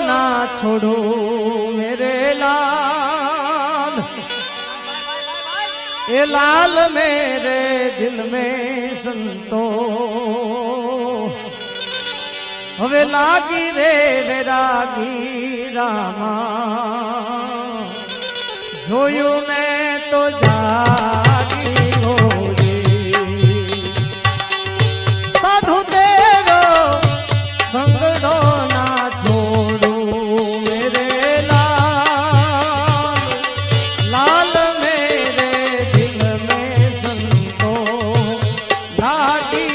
ना छोड़ो मेरे लाल, ये लाल मेरे दिल में संतो हवे लागी रे वैरागी रामा जोयू मैं तो जागी हो रे साधु तेरो संगड़ो ना छोड़ू मेरे लाल, लाल मेरे दिल में संतो लागी